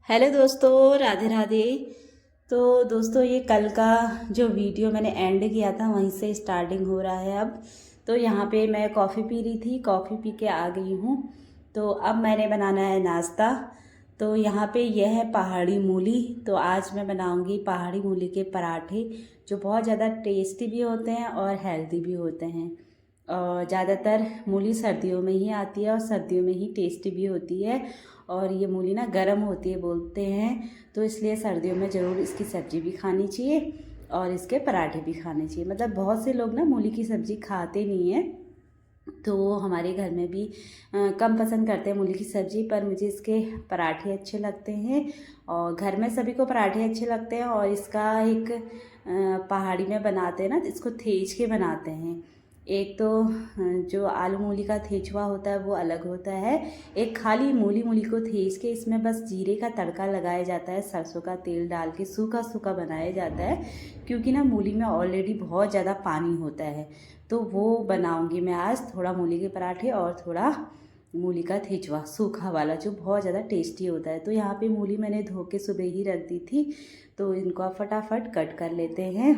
Hello दोस्तों, राधे राधे। तो दोस्तों, ये कल का जो वीडियो मैंने एंड किया था वहीं से स्टार्टिंग हो रहा है अब। तो यहाँ पे मैं कॉफ़ी पी रही थी, कॉफ़ी पी के आ गई हूँ। तो अब मैंने बनाना है नाश्ता। तो यहाँ पे यह है पहाड़ी मूली। तो आज मैं बनाऊँगी पहाड़ी मूली के पराठे, जो बहुत ज़्यादा टेस्टी भी होते हैं और हेल्दी भी होते हैं। और ज़्यादातर मूली सर्दियों में ही आती है और सर्दियों में ही टेस्टी भी होती है। और ये मूली ना गर्म होती है बोलते हैं, तो इसलिए सर्दियों में ज़रूर इसकी सब्ज़ी भी खानी चाहिए और इसके पराठे भी खाने चाहिए। मतलब बहुत से लोग ना मूली की सब्ज़ी खाते नहीं हैं, तो हमारे घर में भी कम पसंद करते हैं मूली की सब्ज़ी, पर मुझे इसके पराठे अच्छे लगते हैं और घर में सभी को पराठे अच्छे लगते हैं। और इसका एक पहाड़ी में बनाते हैं ना, तो इसको थेच के बनाते हैं। एक तो जो आलू मूली का थेचवा होता है वो अलग होता है, एक खाली मूली मूली को थेच के इसमें बस जीरे का तड़का लगाया जाता है, सरसों का तेल डाल के सूखा सूखा बनाया जाता है। क्योंकि ना मूली में ऑलरेडी बहुत ज़्यादा पानी होता है, तो वो बनाऊंगी मैं आज, थोड़ा मूली के पराठे और थोड़ा मूली का थेचवा सूखा वाला, जो बहुत ज़्यादा टेस्टी होता है। तो यहाँ पे मूली मैंने धो के सुबह ही रख दी थी, तो इनको आप फटाफट कट कर लेते हैं।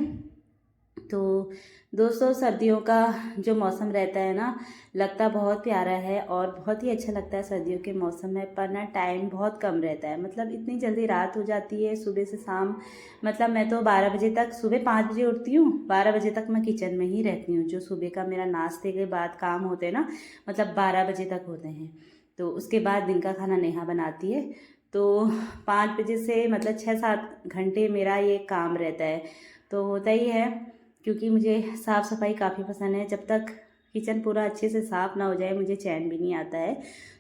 तो दोस्तों, सर्दियों का जो मौसम रहता है ना, लगता बहुत प्यारा है और बहुत ही अच्छा लगता है सर्दियों के मौसम में। पर ना टाइम बहुत कम रहता है, मतलब इतनी जल्दी रात हो जाती है सुबह से शाम। मतलब मैं तो 12 बजे तक, सुबह 5 बजे उठती हूँ, 12 बजे तक मैं किचन में ही रहती हूँ। जो सुबह का मेरा नाश्ते के बाद काम होते हैं ना, मतलब 12 बजे तक होते हैं। तो उसके बाद दिन का खाना नेहा बनाती है। तो 5 बजे से मतलब 6-7 घंटे मेरा ये काम रहता है। तो होता ही है, क्योंकि मुझे साफ़ सफाई काफ़ी पसंद है। जब तक किचन पूरा अच्छे से साफ़ ना हो जाए मुझे चैन भी नहीं आता है।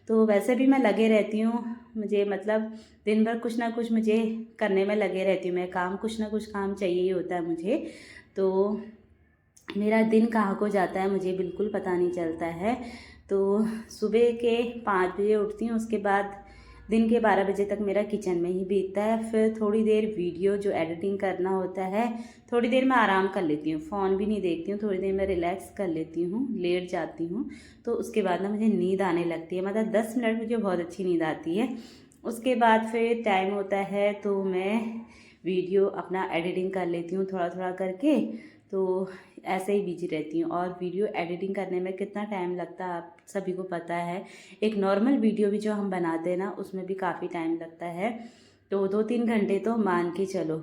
तो वैसे भी मैं लगे रहती हूँ, मुझे मतलब दिन भर कुछ ना कुछ मुझे करने में लगे रहती हूँ। मैं काम, कुछ ना कुछ काम चाहिए ही होता है मुझे। तो मेरा दिन कहाँ को जाता है मुझे बिल्कुल पता नहीं चलता है। तो सुबह के 5 बजे उठती हूँ, उसके बाद दिन के 12 बजे तक मेरा किचन में ही बीतता है। फिर थोड़ी देर वीडियो जो एडिटिंग करना होता है, थोड़ी देर मैं आराम कर लेती हूँ, फ़ोन भी नहीं देखती हूँ, थोड़ी देर मैं रिलैक्स कर लेती हूँ, लेट जाती हूँ। तो उसके बाद ना मुझे नींद आने लगती है, मतलब 10 मिनट मुझे बहुत अच्छी नींद आती है। उसके बाद फिर टाइम होता है तो मैं वीडियो अपना एडिटिंग कर लेती हूँ थोड़ा थोड़ा करके। तो ऐसे ही बिजी रहती हूँ। और वीडियो एडिटिंग करने में कितना टाइम लगता है आप सभी को पता है। एक नॉर्मल वीडियो भी जो हम बनाते हैं ना, उसमें भी काफ़ी टाइम लगता है। तो 2-3 घंटे तो मान के चलो,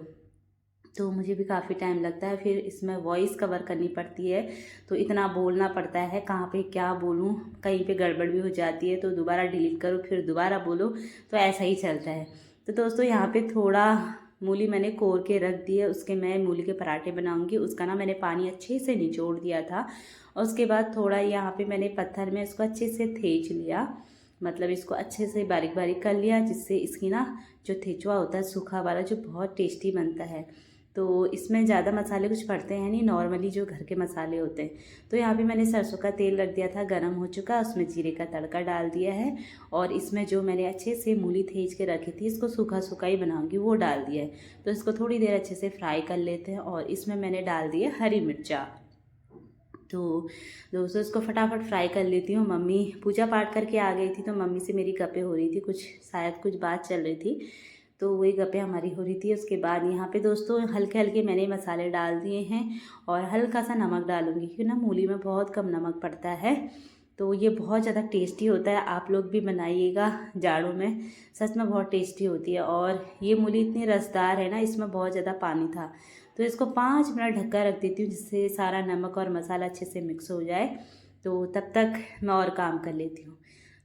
तो मुझे भी काफ़ी टाइम लगता है। फिर इसमें वॉइस कवर करनी पड़ती है, तो इतना बोलना पड़ता है, कहाँ पे क्या बोलूँ, कहीं पे गड़बड़ भी हो जाती है तो दोबारा डिलीट करो फिर दोबारा बोलो, तो ऐसा ही चलता है। तो दोस्तों, यहाँ पे थोड़ा मूली मैंने कोर के रख दी है, उसके मैं मूली के पराठे बनाऊंगी। उसका ना मैंने पानी अच्छे से निचोड़ दिया था और उसके बाद थोड़ा यहाँ पे मैंने पत्थर में इसको अच्छे से थेच लिया, मतलब इसको अच्छे से बारीक बारीक कर लिया, जिससे इसकी ना जो थेचवा होता है सूखा वाला, जो बहुत टेस्टी बनता है। तो इसमें ज़्यादा मसाले कुछ पड़ते हैं नहीं, नॉर्मली जो घर के मसाले होते हैं। तो यहाँ पे मैंने सरसों का तेल रख दिया था, गरम हो चुका, उसमें जीरे का तड़का डाल दिया है। और इसमें जो मैंने अच्छे से मूली थेच के रखी थी, इसको सूखा सूखा ही बनाऊंगी, वो डाल दिया है। तो इसको थोड़ी देर अच्छे से फ्राई कर लेते हैं। और इसमें मैंने डाल दिया हरी मिर्चा। तो दोस्तों, इसको फटाफट फ्राई कर लेती हूँ। मम्मी पूजा पाठ करके आ गई थी, तो मम्मी से मेरी गप्पे हो रही थी, कुछ शायद कुछ बात चल रही थी, तो वही गप्पे हमारी हो रही थी। उसके बाद यहाँ पे दोस्तों हल्के हल्के मैंने मसाले डाल दिए हैं और हल्का सा नमक डालूंगी, क्योंकि ना मूली में बहुत कम नमक पड़ता है। तो ये बहुत ज़्यादा टेस्टी होता है, आप लोग भी बनाइएगा जाड़ों में, सच में बहुत टेस्टी होती है। और ये मूली इतनी रसदार है ना, इसमें बहुत ज़्यादा पानी था, तो इसको 5 मिनट ढक्का रख देती हूँ, जिससे सारा नमक और मसाला अच्छे से मिक्स हो जाए। तो तब तक मैं और काम कर लेती हूँ।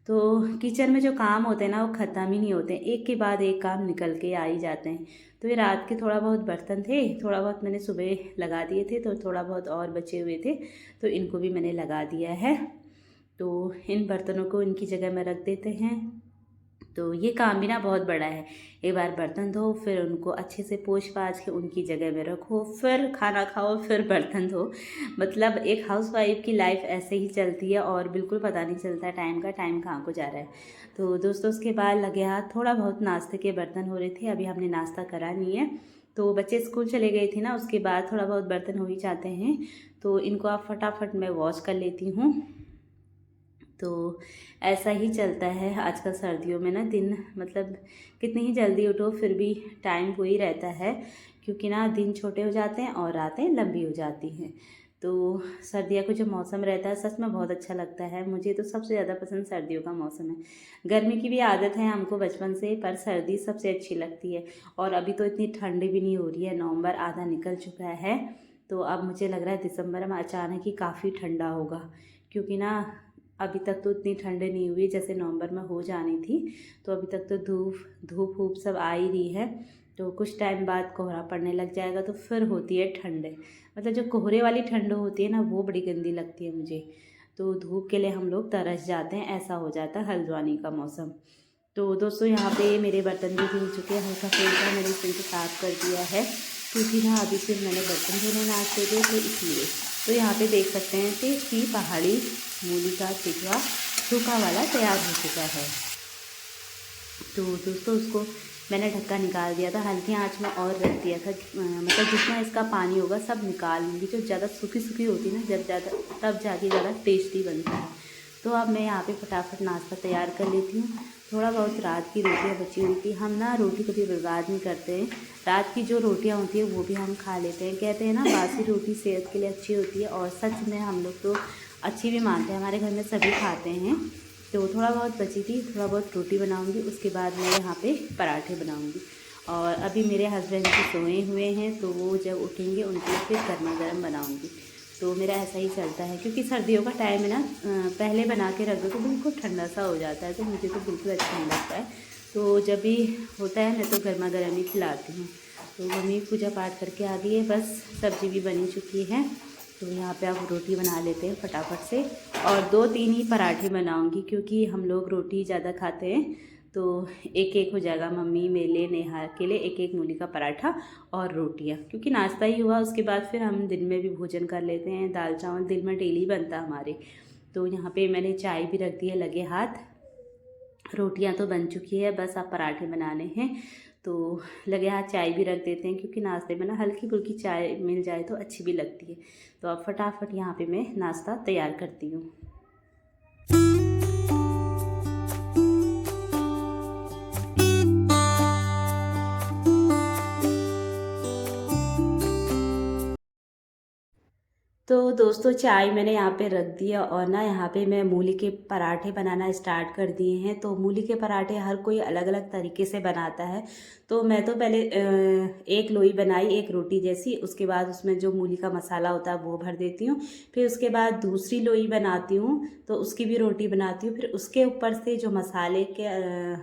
तो किचन में जो काम होते हैं ना, वो ख़त्म ही नहीं होते, एक के बाद एक काम निकल के आ ही जाते हैं। तो ये रात के थोड़ा बहुत बर्तन थे, थोड़ा बहुत मैंने सुबह लगा दिए थे, तो थोड़ा बहुत और बचे हुए थे, तो इनको भी मैंने लगा दिया है। तो इन बर्तनों को इनकी जगह में रख देते हैं। तो ये काम भी ना बहुत बड़ा है, एक बार बर्तन धो, फिर उनको अच्छे से पोंछ पाछ के उनकी जगह में रखो, फिर खाना खाओ, फिर बर्तन धो। मतलब एक हाउसवाइफ की लाइफ ऐसे ही चलती है और बिल्कुल पता नहीं चलता टाइम का, टाइम कहाँ को जा रहा है। तो दोस्तों, उसके बाद लगे हाथ थोड़ा बहुत नाश्ते के बर्तन हो रहे थे, अभी हमने नाश्ता करा नहीं है। तो बच्चे स्कूल चले गए थे ना, उसके बाद थोड़ा बहुत बर्तन हो ही जाते हैं, तो इनको आप फटाफट मैं वॉश कर लेती हूँ। तो ऐसा ही चलता है आजकल सर्दियों में ना, दिन मतलब कितनी ही जल्दी उठो फिर भी टाइम वही रहता है, क्योंकि ना दिन छोटे हो जाते हैं और रातें लंबी हो जाती हैं। तो सर्दियों का जो मौसम रहता है सच में बहुत अच्छा लगता है, मुझे तो सबसे ज़्यादा पसंद सर्दियों का मौसम है। गर्मी की भी आदत है हमको बचपन से, पर सर्दी सबसे अच्छी लगती है। और अभी तो इतनी ठंड भी नहीं हो रही है, नवंबर आधा निकल चुका है, तो अब मुझे लग रहा है दिसंबर में अचानक ही काफ़ी ठंडा होगा, क्योंकि ना अभी तक तो इतनी ठंड नहीं हुई जैसे नवंबर में हो जानी थी। तो अभी तक तो धूप वूप सब आ ही रही है, तो कुछ टाइम बाद कोहरा पड़ने लग जाएगा तो फिर होती है ठंड। मतलब जो कोहरे वाली ठंड होती है ना, वो बड़ी गंदी लगती है मुझे। तो धूप के लिए हम लोग तरस जाते हैं, ऐसा हो जाता है हल्द्वानी का मौसम। तो दोस्तों यहाँ पे मेरे बर्तन भी धुल चुके हैं, हल्का फुल्का मैंने सिंक साफ़ कर दिया है, क्योंकि ना अभी सिर्फ मैंने बर्तन धोने नाश्ते थे तो इसलिए। तो यहाँ पे देख सकते हैं कि पहाड़ी मूली का छिलका सूखा वाला तैयार हो चुका है। तो दोस्तों उसको मैंने ढक्का निकाल दिया था, हल्की आंच में और रख दिया था, मतलब जितना इसका पानी होगा सब निकाल लूँगी। जो ज़्यादा सूखी सूखी होती है ना, जब ज़्यादा तब जाके ज़्यादा टेस्टी बनता है। तो अब मैं यहाँ पे फटाफट नाश्ता तैयार कर लेती हूँ। थोड़ा बहुत रात की रोटियाँ बची हुई थी, हम ना रोटी कभी बर्बाद नहीं करते हैं, रात की जो रोटियाँ होती है वो भी हम खा लेते हैं। कहते हैं ना बासी रोटी सेहत के लिए अच्छी होती है, और सच में हम लोग तो अच्छी भी मानते हैं, हमारे घर में सभी खाते हैं। तो थोड़ा बहुत बची थी, थोड़ा बहुत रोटी बनाऊंगी, उसके बाद मैं यहाँ पे पराठे बनाऊंगी। और अभी मेरे हस्बैंड भी सोए हुए हैं, तो वो जब उठेंगे उनके लिए फिर गर्मा गर्म बनाऊंगी। तो मेरा ऐसा ही चलता है, क्योंकि सर्दियों का टाइम है ना, पहले बना के रख दो तो बिल्कुल ठंडा सा हो जाता है, तो मुझे तो बिल्कुल अच्छा नहीं लगता है। तो जब भी होता है मैं तो गर्मा गर्म ही खिलाती हूँ। तो मम्मी पूजा पाठ करके आ गई है, बस सब्ज़ी भी बनी चुकी है। तो यहाँ पे आप रोटी बना लेते हैं फटाफट से, और 2-3 ही पराठे बनाऊंगी, क्योंकि हम लोग रोटी ज़्यादा खाते हैं। तो एक एक हो जाएगा, मम्मी मेरे लिए, नेहा के लिए एक एक मूली का पराठा और रोटियाँ, क्योंकि नाश्ता ही हुआ, उसके बाद फिर हम दिन में भी भोजन कर लेते हैं। दाल चावल दिन में डेली बनता है हमारे। तो यहाँ पे मैंने चाय भी रख दी है लगे हाथ, रोटियाँ तो बन चुकी है, बस आप पराठे बनाने हैं। तो लगे हाथ चाय भी रख देते हैं, क्योंकि नाश्ते में ना हल्की फुल्की चाय मिल जाए तो अच्छी भी लगती है। तो अब फटाफट यहाँ पे मैं नाश्ता तैयार करती हूँ। तो दोस्तों चाय मैंने यहाँ पे रख दिया, और ना यहाँ पे मैं मूली के पराठे बनाना स्टार्ट कर दिए हैं। तो मूली के पराठे हर कोई अलग अलग तरीके से बनाता है। तो मैं तो पहले एक लोई बनाई, एक रोटी जैसी, उसके बाद उसमें जो मूली का मसाला होता है वो भर देती हूँ। फिर उसके बाद दूसरी लोई बनाती हूँ, तो उसकी भी रोटी बनाती हूँ। फिर उसके ऊपर से जो मसाले के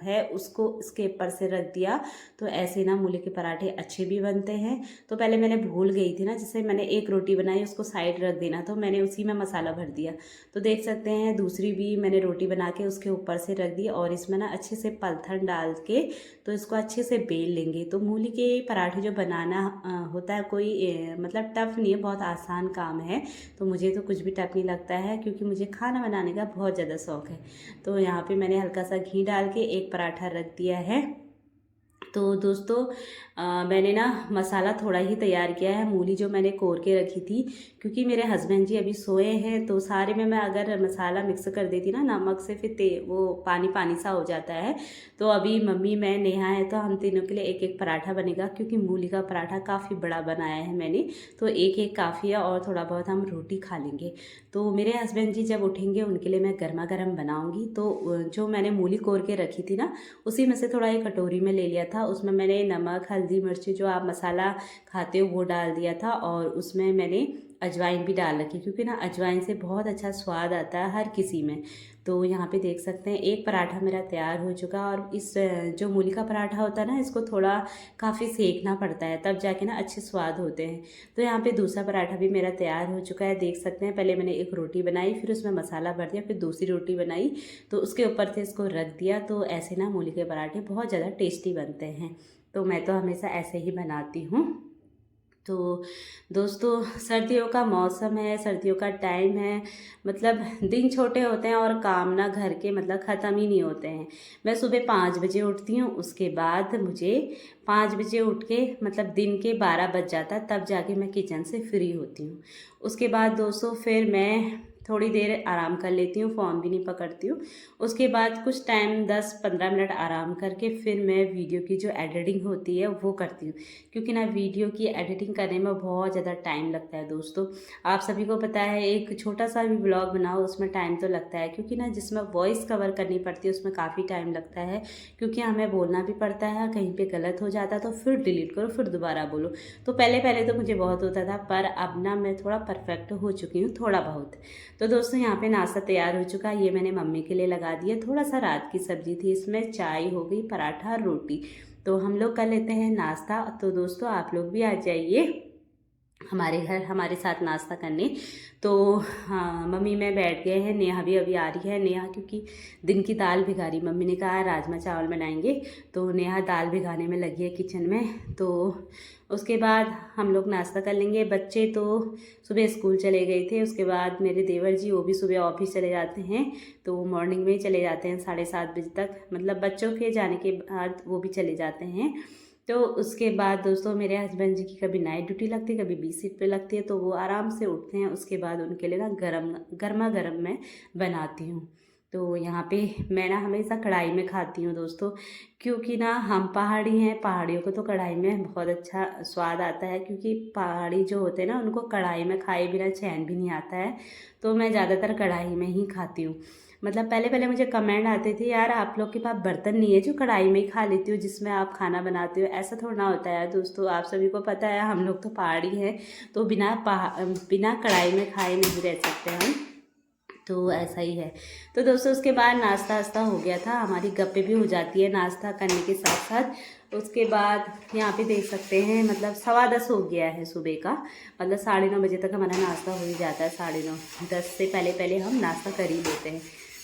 है उसको इसके ऊपर से रख दिया। तो ऐसे ना मूली के पराठे अच्छे भी बनते हैं। तो पहले मैंने भूल गई थी ना, जैसे मैंने एक रोटी बनाई उसको साइड रख देना, तो मैंने उसी में मसाला भर दिया। तो देख सकते हैं दूसरी भी मैंने रोटी बना के उसके ऊपर से रख दी, और इसमें ना अच्छे से पलथन डाल के तो इसको अच्छे से बेल लेंगे। तो मूली के पराठे जो बनाना होता है कोई मतलब टफ नहीं है, बहुत आसान काम है। तो मुझे तो कुछ भी टफ नहीं लगता है, क्योंकि मुझे खाना बनाने का बहुत ज़्यादा शौक है। तो यहाँ पे मैंने हल्का सा घी डाल के एक पराठा रख दिया है। तो दोस्तों मैंने ना मसाला थोड़ा ही तैयार किया है, मूली जो मैंने कोर के रखी थी, क्योंकि मेरे हस्बैंड जी अभी सोए हैं, तो सारे में मैं अगर मसाला मिक्स कर देती ना नमक से, फिर वो पानी पानी सा हो जाता है। तो अभी मम्मी मैं नेहा है, तो हम तीनों के लिए एक एक पराठा बनेगा, क्योंकि मूली का पराठा काफ़ी बड़ा बनाया है मैंने, तो एक एक काफ़ी है, और थोड़ा बहुत हम रोटी खा लेंगे। तो मेरे हस्बैंड जी जब उठेंगे उनके लिए मैं गर्मा गर्म बनाऊँगी। तो जो मैंने मूली कोर के रखी थी ना, उसी में से थोड़ा एक कटोरी में ले लिया था, उसमें मैंने नमक हल्दी मिर्ची जो आप मसाला खाते हो वो डाल दिया था, और उसमें मैंने अजवाइन भी डाल रखी, क्योंकि ना अजवाइन से बहुत अच्छा स्वाद आता है हर किसी में। तो यहाँ पे देख सकते हैं एक पराठा मेरा तैयार हो चुका, और इस जो मूली का पराठा होता है ना, इसको थोड़ा काफ़ी सेकना पड़ता है, तब जाके ना अच्छे स्वाद होते हैं। तो यहाँ पे दूसरा पराठा भी मेरा तैयार हो चुका है, देख सकते हैं। पहले मैंने एक रोटी बनाई, फिर उसमें मसाला भर दिया, फिर दूसरी रोटी बनाई, तो उसके ऊपर से इसको रख दिया। तो ऐसे ना मूली के पराठे बहुत ज़्यादा टेस्टी बनते हैं। तो मैं तो हमेशा ऐसे ही बनाती हूँ। तो दोस्तों सर्दियों का मौसम है, सर्दियों का टाइम है, मतलब दिन छोटे होते हैं और काम ना घर के मतलब ख़त्म ही नहीं होते हैं। मैं सुबह 5 बजे उठती हूँ, उसके बाद मुझे 5 बजे उठ के मतलब दिन के 12 बज जाता है, तब जाके मैं किचन से फ्री होती हूँ। उसके बाद दोस्तों फिर मैं थोड़ी देर आराम कर लेती हूँ, फ़ोन भी नहीं पकड़ती हूँ। उसके बाद कुछ टाइम 10-15 मिनट आराम करके फिर मैं वीडियो की जो एडिटिंग होती है वो करती हूँ, क्योंकि ना वीडियो की एडिटिंग करने में बहुत ज़्यादा टाइम लगता है दोस्तों। आप सभी को पता है, एक छोटा सा भी ब्लॉग बनाओ उसमें टाइम तो लगता है, क्योंकि ना जिसमें वॉइस कवर करनी पड़ती है उसमें काफ़ी टाइम लगता है, क्योंकि हमें बोलना भी पड़ता है, कहीं पर गलत हो जाता तो फिर डिलीट करो, फिर दोबारा बोलो। तो पहले तो मुझे बहुत होता था, पर अब ना मैं थोड़ा परफेक्ट हो चुकी हूँ, थोड़ा बहुत। तो दोस्तों यहाँ पे नाश्ता तैयार हो चुका है, ये मैंने मम्मी के लिए लगा दिया। थोड़ा सा रात की सब्जी थी, इसमें चाय हो गई, पराठा, रोटी। तो हम लोग कर लेते हैं नाश्ता। तो दोस्तों आप लोग भी आ जाइए हमारे घर हमारे साथ नाश्ता करने। तो हाँ, मम्मी में बैठ गए हैं, नेहा भी अभी आ रही है। नेहा क्योंकि दिन की दाल भिगा रही, मम्मी ने कहा राजमा चावल बनाएंगे, तो नेहा दाल भिगाने में लगी है किचन में। तो उसके बाद हम लोग नाश्ता कर लेंगे। बच्चे तो सुबह स्कूल चले गए थे, उसके बाद मेरे देवर जी वो भी सुबह ऑफिस चले जाते हैं, तो वो मॉर्निंग में ही चले जाते हैं 7:30 बजे तक, मतलब बच्चों के जाने के बाद वो भी चले जाते हैं। तो उसके बाद दोस्तों मेरे हस्बैंड जी की कभी नाइट ड्यूटी लगती है, कभी बी शिफ्ट पे लगती है, तो वो आराम से उठते हैं। उसके बाद उनके लिए ना गर्मा गर्म मैं बनाती हूँ। तो यहाँ पे मैं ना हमेशा कढ़ाई में खाती हूँ दोस्तों, क्योंकि ना हम पहाड़ी हैं, पहाड़ियों को तो कढ़ाई में बहुत अच्छा स्वाद आता है, क्योंकि पहाड़ी जो होते हैं ना उनको कढ़ाई में खाए बिना चैन भी नहीं आता है। तो मैं ज़्यादातर कढ़ाई में ही खाती हूँ। मतलब पहले मुझे कमेंट आते थे, यार आप लोग के पास बर्तन नहीं है जो कढ़ाई में ही खा लेती हो, जिसमें आप खाना बनाते हो। ऐसा थोड़ा ना होता है दोस्तों, आप सभी को पता है हम लोग तो पहाड़ी हैं, तो बिना कढ़ाई में खाए नहीं रह सकते हम, तो ऐसा ही है। तो दोस्तों उसके बाद नाश्ता वास्ता हो गया था, हमारी गप्पे भी हो जाती है नाश्ता करने के साथ साथ। उसके बाद यहाँ पे देख सकते हैं, मतलब 10:15 हो गया है सुबह का, मतलब 9:30 बजे तक हमारा नाश्ता हो ही जाता है। 9:30 10 से पहले हम नाश्ता कर ही लेते हैं।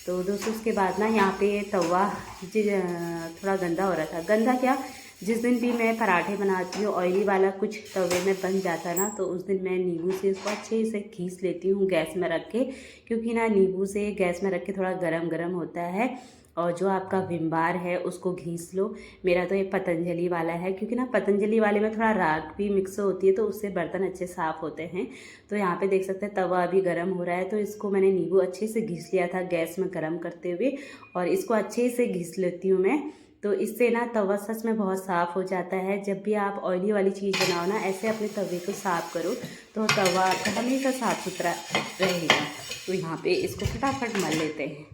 तो दोस्तों उसके बाद ना यहाँ पे तवा थोड़ा गंदा हो रहा था। गंदा क्या, जिस दिन भी मैं पराठे बनाती हूँ ऑयली वाला कुछ तवे में बन जाता है ना, तो उस दिन मैं नींबू से इसको अच्छे से घीस लेती हूँ गैस में रख के, क्योंकि ना नींबू से गैस में रख के थोड़ा गरम गरम होता है। और जो आपका विम बार है उसको घीस लो। मेरा तो ये पतंजलि वाला है, क्योंकि ना पतंजलि वाले में थोड़ा राख भी मिक्स होती है, तो उससे बर्तन अच्छे साफ़ होते हैं। तो यहाँ पे देख सकते हैं तवा अभी गर्म हो रहा है, तो इसको मैंने नींबू अच्छे से घीस लिया था गैस में गर्म करते हुए, और इसको अच्छे से घीस लेती हूँ मैं। तो इससे ना तवा सच में बहुत साफ़ हो जाता है। जब भी आप ऑयली वाली चीज़ बनाओ ना, ऐसे अपने तवे को साफ़ करो तो तवा आपका हमेशा साफ़ सुथरा रहेगा। तो यहाँ पे इसको फटाफट मल लेते हैं।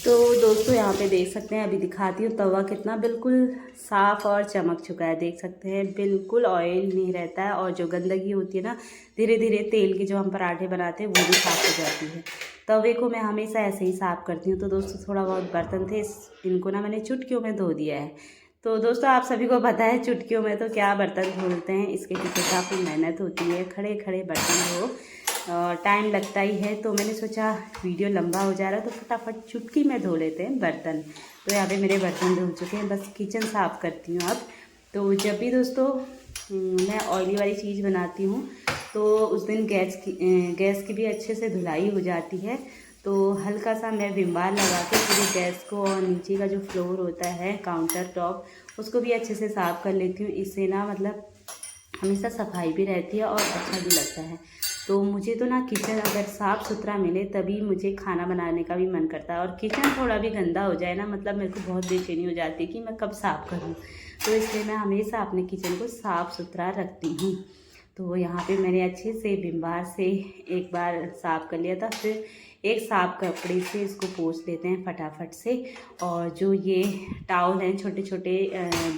तो दोस्तों यहाँ पे देख सकते हैं, अभी दिखाती हूँ तवा कितना बिल्कुल साफ़ और चमक चुका है। देख सकते हैं बिल्कुल ऑयल नहीं रहता है, और जो गंदगी होती है ना, धीरे धीरे तेल के जो हम पराठे बनाते हैं वो भी साफ़ हो जाती है। तवे को मैं हमेशा ऐसे ही साफ़ करती हूँ। तो दोस्तों थोड़ा बहुत बर्तन थे, इनको ना मैंने चुटकियों में धो दिया है। तो दोस्तों आप सभी को पता है चुटकियों में तो क्या बर्तन धुलते हैं, इसके पीछे काफ़ी मेहनत होती है, खड़े खड़े बर्तन धो, टाइम लगता ही है। तो मैंने सोचा वीडियो लंबा हो जा रहा है तो फटाफट चुटकी में धो लेते हैं बर्तन। तो यहाँ पे मेरे बर्तन धुल चुके हैं, बस किचन साफ़ करती हूँ अब। तो जब भी दोस्तों मैं ऑयली वाली चीज़ बनाती हूँ तो उस दिन गैस की भी अच्छे से धुलाई हो जाती है। तो हल्का सा मैं विम बार लगा के पूरी गैस को और नीचे का जो फ्लोर होता है काउंटर टॉप, उसको भी अच्छे से साफ़ कर लेती हूँ। इससे ना मतलब हमेशा सफाई भी रहती है और अच्छा भी लगता है। तो मुझे तो ना किचन अगर साफ़ सुथरा मिले तभी मुझे खाना बनाने का भी मन करता है, और किचन थोड़ा भी गंदा हो जाए ना, मतलब मेरे को बहुत बेचैनी हो जाती है कि मैं कब साफ़ करूँ। तो इसलिए मैं हमेशा अपने किचन को साफ़ सुथरा रखती हूँ। तो यहाँ पे मैंने अच्छे से विम बार से एक बार साफ़ कर लिया था, फिर एक साफ़ कपड़े से इसको पोंछ लेते हैं फटाफट से। और जो ये टावल हैं छोटे छोटे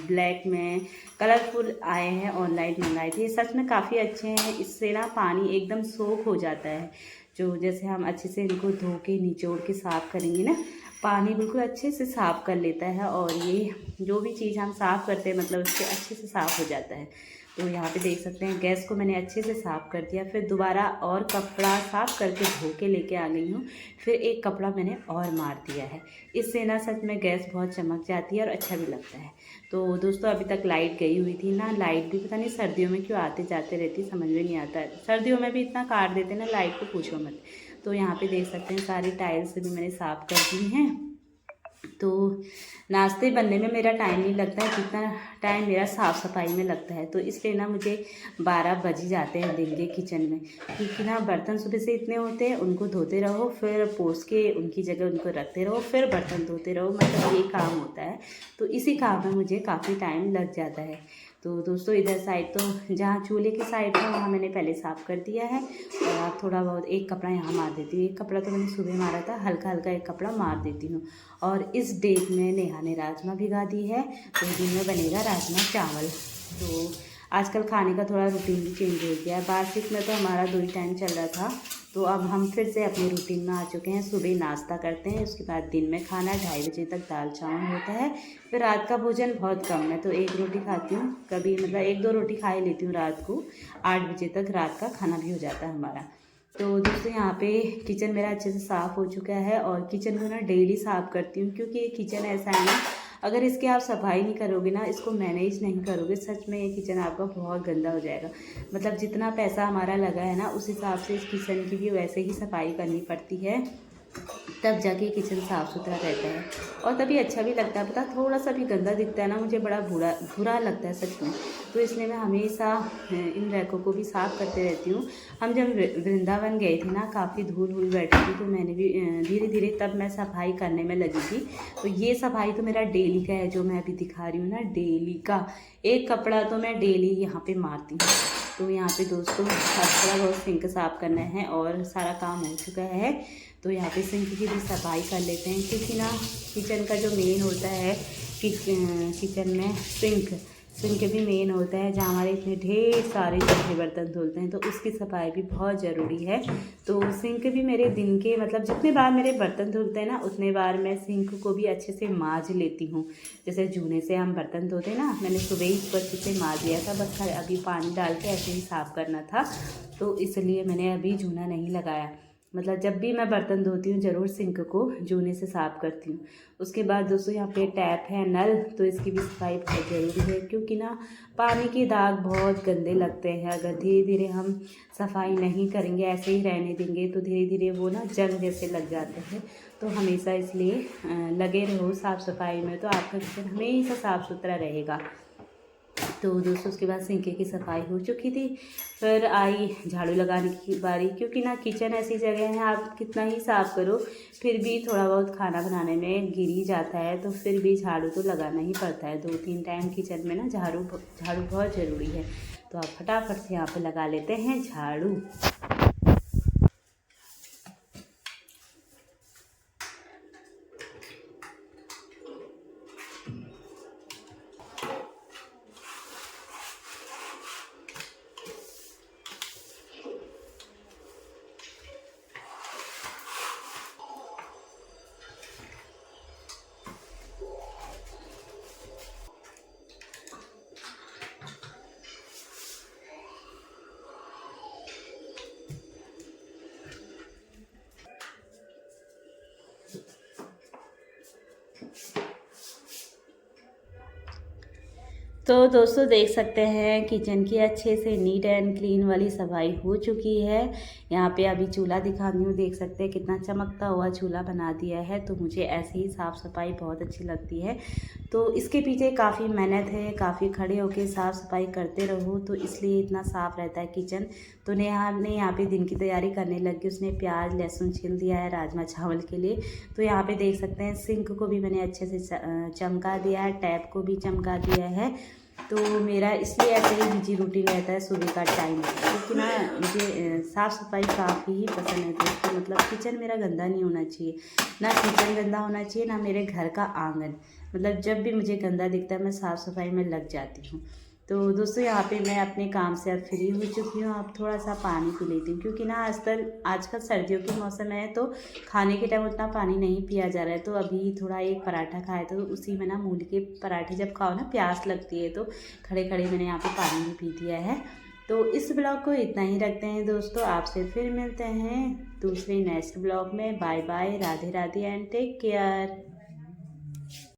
ब्लैक में कलरफुल आए हैं, ऑनलाइन मंगाए थे, सच में काफ़ी अच्छे हैं। इससे ना पानी एकदम सोख हो जाता है, जो जैसे हम अच्छे से इनको धो के निचोड़ के साफ़ करेंगे ना, पानी बिल्कुल अच्छे से साफ़ कर लेता है। और ये जो भी चीज़ हम साफ़ करते हैं मतलब उससे अच्छे से साफ़ हो जाता है। तो यहाँ पे देख सकते हैं गैस को मैंने अच्छे से साफ़ कर दिया, फिर दोबारा और कपड़ा साफ़ करके धो के लेके आ गई हूँ, फिर एक कपड़ा मैंने और मार दिया है। इससे ना सच में गैस बहुत चमक जाती है और अच्छा भी लगता है। तो दोस्तों अभी तक लाइट गई हुई थी ना, लाइट भी पता नहीं सर्दियों में क्यों आते जाते रहती, समझ में नहीं आता है। सर्दियों में भी इतना काट देते ना लाइट को, पूछो मत। तो यहाँ पर देख सकते हैं सारी टाइल्स भी मैंने साफ़ कर दी हैं। तो नाश्ते बनने में मेरा टाइम नहीं लगता है जितना टाइम मेरा साफ़ सफाई में लगता है। तो इसलिए ना मुझे 12 बज ही जाते हैं दिन के किचन में, क्योंकि ना बर्तन सुबह से इतने होते हैं, उनको धोते रहो, फिर पोंछ के उनकी जगह उनको रखते रहो, फिर बर्तन धोते रहो, मतलब ये काम होता है। तो इसी काम में मुझे काफ़ी टाइम लग जाता है। तो दोस्तों इधर साइड तो जहाँ चूल्हे की साइड है वहाँ मैंने पहले साफ़ कर दिया है, और अब थोड़ा बहुत एक कपड़ा यहाँ मार देती हूँ। एक कपड़ा तो मैंने सुबह मारा था, हल्का हल्का एक कपड़ा मार देती हूँ। और इस डेग में नेहा ने राजमा भिगा दी है, तो दिन में बनेगा राजमा चावल। तो आजकल खाने का थोड़ा रूटीन भी चेंज हो गया है। बार्षिक में तो हमारा 2 ही टाइम चल रहा था, तो अब हम फिर से अपने रूटीन में आ चुके हैं। सुबह नाश्ता करते हैं, उसके बाद दिन में खाना 2:30 बजे तक दाल चावल होता है। फिर रात का भोजन बहुत कम, मैं तो 1 रोटी खाती हूँ, कभी मतलब 1-2 रोटी खा ही लेती हूँ रात को। 8 बजे तक रात का खाना भी हो जाता है हमारा। तो दोस्तों यहाँ पे किचन मेरा अच्छे से साफ़ हो चुका है, और किचन को ना डेली साफ़ करती हूँ, क्योंकि ये किचन ऐसा है ना, अगर इसकी आप सफाई नहीं करोगे ना, इसको मैनेज नहीं करोगे, सच में ये किचन आपका बहुत गंदा हो जाएगा। मतलब जितना पैसा हमारा लगा है ना, उस हिसाब से इस किचन की भी वैसे ही सफाई करनी पड़ती है, तब जाके किचन साफ़ सुथरा रहता है, और तभी अच्छा भी लगता है। पता थोड़ा सा भी गंदा दिखता है ना, मुझे बड़ा बुरा लगता है सच में। तो इसलिए मैं हमेशा इन रैकों को भी साफ़ करते रहती हूँ। हम जब वृंदावन गए थे ना, काफ़ी धूल वूल बैठी थी, तो मैंने भी धीरे धीरे तब मैं सफाई करने में लगी थी। तो ये सफाई तो मेरा डेली का है, जो मैं अभी दिखा रही हूँ ना, डेली का एक कपड़ा तो मैं डेली यहाँ पे मारती हूँ। तो यहाँ पे दोस्तों थोड़ा बहुत सिंक साफ़ करना है, और सारा काम हो चुका है। तो यहाँ पे सिंक की भी सफाई कर लेते हैं, क्योंकि ना किचन का जो मेन होता है कि किचन में सिंक भी मेन होता है, जहाँ हमारे इतने ढेर सारे जूठे बर्तन धुलते हैं, तो उसकी सफाई भी बहुत ज़रूरी है। तो सिंक भी मेरे दिन के मतलब जितने बार मेरे बर्तन धुलते हैं ना, उतने बार मैं सिंक को भी अच्छे से मांज लेती हूँ। जैसे जूने से हम बर्तन धोते ना, मैंने सुबह ही इसको अच्छे से मांज लिया था, बस अभी पानी डाल के ऐसे ही साफ़ करना था, तो इसलिए मैंने अभी जूना नहीं लगाया। मतलब जब भी मैं बर्तन धोती हूँ ज़रूर सिंक को जूने से साफ़ करती हूँ। उसके बाद दोस्तों यहाँ पे टैप है, नल, तो इसकी भी सफाई बहुत ज़रूरी है, क्योंकि ना पानी के दाग बहुत गंदे लगते हैं। अगर धीरे धीरे हम सफाई नहीं करेंगे, ऐसे ही रहने देंगे, तो धीरे धीरे वो ना जंग जैसे लग जाते हैं। तो हमेशा इसलिए लगे रहो साफ़ सफाई में, तो आपका किचन हमेशा साफ़ सुथरा रहेगा। तो दोस्तों उसके बाद सिंक की सफाई हो चुकी थी, फिर आई झाड़ू लगाने की बारी, क्योंकि ना किचन ऐसी जगह है, आप कितना ही साफ़ करो फिर भी थोड़ा बहुत खाना बनाने में गिर ही जाता है, तो फिर भी झाड़ू तो लगाना ही पड़ता है। 2-3 टाइम किचन में ना झाड़ू बहुत ज़रूरी है। तो आप फटाफट से यहाँ पर लगा लेते हैं झाड़ू। तो दोस्तों देख सकते हैं किचन की अच्छे से नीट एंड क्लीन वाली सफाई हो चुकी है। यहाँ पे अभी चूल्हा दिखाती हूँ, देख सकते हैं कितना चमकता हुआ चूल्हा बना दिया है। तो मुझे ऐसे ही साफ़ सफाई बहुत अच्छी लगती है। तो इसके पीछे काफ़ी मेहनत है, काफ़ी खड़े होकर साफ़ सफाई करते रहो, तो इसलिए इतना साफ़ रहता है किचन। तो नेहा ने यहाँ पे दिन की तैयारी करने लगी, उसने प्याज लहसुन छील दिया है राजमा चावल के लिए। तो यहाँ पे देख सकते हैं सिंक को भी मैंने अच्छे से चमका दिया है, टैप को भी चमका दिया है। तो मेरा इसलिए ऐसे ही बिजी रूटीन रहता है सुबह का टाइम, क्योंकि ना मुझे साफ़ सफाई काफ़ी ही पसंद है दोस्तों। मतलब किचन मेरा गंदा नहीं होना चाहिए, ना किचन गंदा होना चाहिए, ना मेरे घर का आंगन। मतलब जब भी मुझे गंदा दिखता है मैं साफ़ सफाई में लग जाती हूँ। तो दोस्तों यहाँ पे मैं अपने काम से अब फ्री हो चुकी हूँ। अब थोड़ा सा पानी पी लेती हूँ, क्योंकि ना आजकल सर्दियों के मौसम है, तो खाने के टाइम उतना पानी नहीं पिया जा रहा है। तो अभी थोड़ा एक पराठा खाया, तो उसी में ना मूली के पराठे जब खाओ ना प्यास लगती है, तो खड़े खड़े मैंने यहाँ पे पानी भी पी दिया है। तो इस ब्लॉग को इतना ही रखते हैं दोस्तों, आपसे फिर मिलते हैं दूसरे नेक्स्ट ब्लॉग में। Bye bye, Radhe Radhe and take care.